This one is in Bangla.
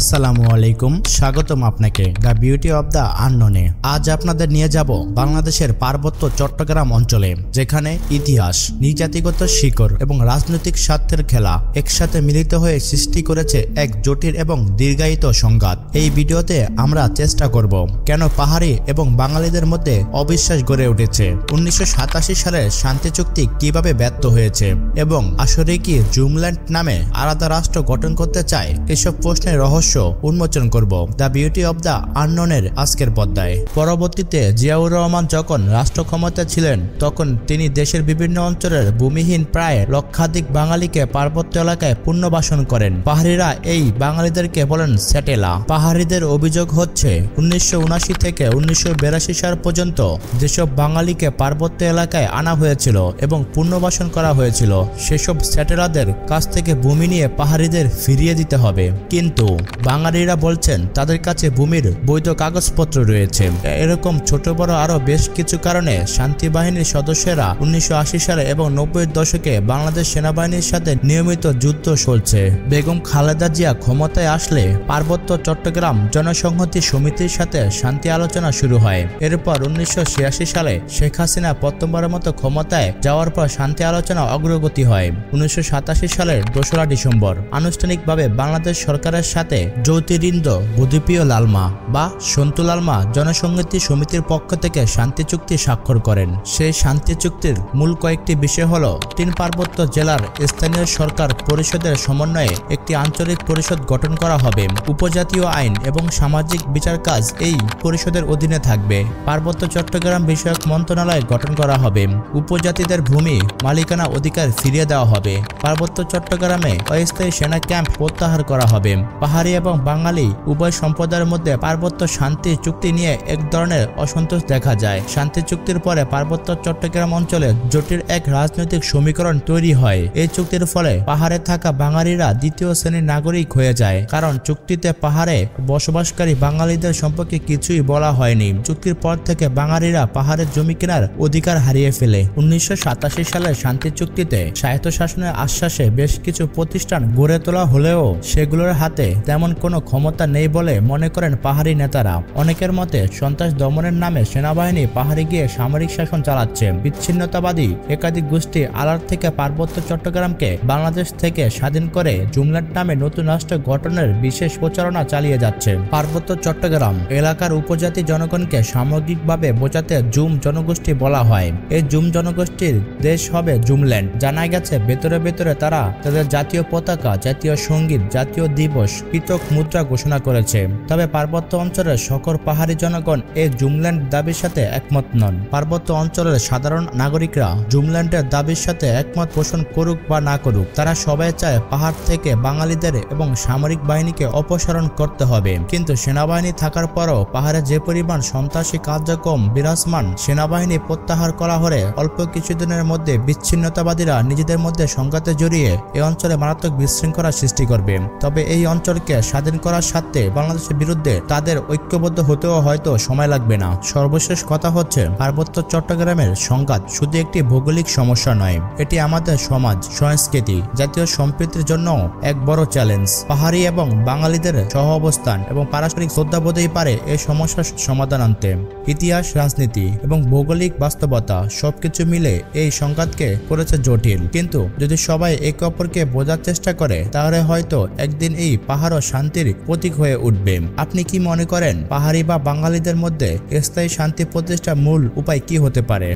আসসালামু আলাইকুম, স্বাগতম আপনাকে দ্য বিউটি অব দ্য আননোনে। আজ আপনাদের নিয়ে যাব বাংলাদেশের পার্বত্য চট্টগ্রাম অঞ্চলে, যেখানে ইতিহাস, নৃজাতিগত শিকড় এবং রাজনৈতিক স্বার্থের খেলা একসাথে মিলিত হয়ে সৃষ্টি করেছে এক জটিল এবং দীর্ঘায়িত সংঘাত। এই ভিডিওতে আমরা চেষ্টা করব কেন পাহাড়ি এবং বাঙালিদের মধ্যে অবিশ্বাস গড়ে উঠেছে, 1987 সালের শান্তি চুক্তি কিভাবে ব্যর্থ হয়েছে এবং আসলে কি জুমল্যান্ড নামে আলাদা রাষ্ট্র গঠন করতে চায়, এসব প্রশ্নের রহস্য উন্মোচন করব দ্য বিউটি অব দ্য আননোনের আজকের পর্দায়। পরবর্তীতে জিয়াউর রহমান যখন রাষ্ট্র ক্ষমতায় ছিলেন, তখন তিনি দেশের বিভিন্ন অঞ্চলের ভূমিহীন প্রায় লক্ষাধিক বাঙালিকে পার্বত্য এলাকায় পুনর্বাসন করেন। পাহাড়িরা এই বাঙালিদেরকে বলেন স্যাটেলা। পাহাড়িদের অভিযোগ হচ্ছে 1979 থেকে 1982 সাল পর্যন্ত যেসব বাঙালিকে পার্বত্য এলাকায় আনা হয়েছিল এবং পুনর্বাসন করা হয়েছিল, সেসব স্যাটেলাদের কাছ থেকে ভূমি নিয়ে পাহাড়িদের ফিরিয়ে দিতে হবে। কিন্তু বাঙালিরা বলছেন তাদের কাছে ভূমির বৈধ কাগজপত্র রয়েছে। এরকম ছোট বড় আরো বেশ কিছু কারণে শান্তি বাহিনীর সদস্যরা 1980 সালে এবং 90-এর দশকে বাংলাদেশ সেনাবাহিনীর সাথে নিয়মিত যুদ্ধ চলছে। বেগম খালেদা জিয়া ক্ষমতায় আসলে পার্বত্য চট্টগ্রাম জনসংহতি সমিতির সাথে শান্তি আলোচনা শুরু হয়। এরপর 1986 সালে শেখ হাসিনা প্রথমবারের মতো ক্ষমতায় যাওয়ার পর শান্তি আলোচনা অগ্রগতি হয়। 1987 সালের 2রা ডিসেম্বর আনুষ্ঠানিকভাবে বাংলাদেশ সরকারের সাথে জ্যোতিরিন্দ বুদ্ধিপ্রিয় লালমা বা সন্তু লালমা জনসংহতি সমিতির পক্ষ থেকে শান্তি চুক্তি স্বাক্ষর করেন। সেই শান্তি চুক্তির মূল কয়েকটি বিষয় হল, 3 পার্বত্য জেলার স্থানীয় সরকার পরিষদের সমন্বয়ে একটি আঞ্চলিক পরিষদ গঠন করা হবে, উপজাতীয় আইন এবং সামাজিক বিচার কাজ এই পরিষদের অধীনে থাকবে, পার্বত্য চট্টগ্রাম বিষয়ক মন্ত্রণালয় গঠন করা হবে, উপজাতিদের ভূমি মালিকানা অধিকার ফিরিয়ে দেওয়া হবে, পার্বত্য চট্টগ্রামে অস্থায়ী সেনা ক্যাম্প প্রত্যাহার করা হবে। পাহাড়ি এবং বাঙালি উভয় সম্প্রদায়ের মধ্যে পার্বত্য শান্তি চুক্তি নিয়ে এক ধরনের অসন্তোষ দেখা যায়। শান্তি চুক্তির পরে পার্বত্য চট্টগ্রাম অঞ্চলে জটিল এক রাজনৈতিক সমীকরণ তৈরি হয়। এই চুক্তির ফলে পাহাড়ে থাকা বাঙালিরা দ্বিতীয় শ্রেণীর নাগরিক হয়ে যায়, কারণ চুক্তিতে পাহাড়ে বসবাসকারী বাঙালিদের সম্পর্কে কিছুই বলা হয়নি। চুক্তির পর থেকে বাঙালিরা পাহাড়ের জমি কেনার অধিকার হারিয়ে ফেলে। 1987 সালের শান্তি চুক্তিতে স্বায়ত্তশাসনের আশ্বাসে বেশ কিছু প্রতিষ্ঠান গড়ে তোলা হলেও সেগুলোর হাতে তেমন কোনো ক্ষমতা নেই বলে মনে করেন পাহাড়ি নেতারা। অনেকের মতে সন্ত্রাস দমনের নামে সেনাবাহিনী পাহাড়ে গিয়ে সামরিক শাসন চালাচ্ছে। বিচ্ছিন্নতাবাদী একাধিক গোষ্ঠী আলার থেকে পার্বত্য চট্টগ্রামকে বাংলাদেশ থেকে স্বাধীন করে জুমল্যান্ড নামে নতুন রাষ্ট্র গঠনের বিশেষ প্রচারণা চালিয়ে যাচ্ছে। পার্বত্য চট্টগ্রাম এলাকার উপজাতি জনগণকে সামগ্রিকভাবে বোঝাতে জুম জনগোষ্ঠী বলা হয়। এই জুম জনগোষ্ঠীর দেশ হবে জুমল্যান্ড। জানা গেছে ভেতরে ভেতরে তারা তাদের জাতীয় পতাকা, জাতীয় সঙ্গীত, জাতীয় দিবস, পৃথক মুদ্রা ঘোষণা করেছে। তবে পার্বত্য অঞ্চলের সকল পাহাড়ি জনগণ এই জুমল্যান্ড দাবির সাথে একমত নন। পার্বত্য অঞ্চলের সাধারণ নাগরিকরা জুমল্যান্ডের দাবির সাথে একমত পোষণ করুক বা না করুক, তারা সবাই চায় পাহাড় থেকে বাঙালিদের এবং সামরিক বাহিনীকে অপসারণ করতে হবে। কিন্তু সেনাবাহিনী থাকার পরও পাহাড়ে যে পরিমাণ সন্ত্রাসী কার্যক্রম বিরাজমান, সেনাবাহিনী প্রত্যাহার করা হলে অল্প কিছুদিনের মধ্যে বিচ্ছিন্নতাবাদীরা নিজেদের মধ্যে সংঘাতে জড়িয়ে এই অঞ্চলে মারাত্মক বিশৃঙ্খলা সৃষ্টি করবে। তবে এই অঞ্চলকে স্বাধীন করার স্বার্থে বাংলাদেশের বিরুদ্ধে তাদের ঐক্যবদ্ধ হতেও হয়তো সময় লাগবে না। সর্বশেষ কথা হচ্ছে, পার্বত্য চট্টগ্রামের সংঘাত শুধু একটি ভৌগোলিক সমস্যা নয়, এটি আমাদের সমাজ, সংস্কৃতি, জাতীয় সম্প্রীতির জন্য এক বড় চ্যালেঞ্জ। পাহাড়ি এবং বাঙালিদের সহ অবস্থান এবং পারস্পরিক শ্রদ্ধাবোধই পারে এই সমস্যার সমাধান আনতে। ইতিহাস, রাজনীতি এবং ভৌগোলিক বাস্তবতা সবকিছু মিলে এই সংঘাতকে করেছে জটিল। কিন্তু যদি সবাই একে অপরকে বোঝার চেষ্টা করে, তাহলে হয়তো একদিন এই পাহাড় শান্তির প্রতীক হয়ে উঠবে। আপনি কি মনে করেন, পাহাড়ি বা বাঙালিদের মধ্যে স্থায়ী শান্তি প্রতিষ্ঠার মূল উপায় কি হতে পারে?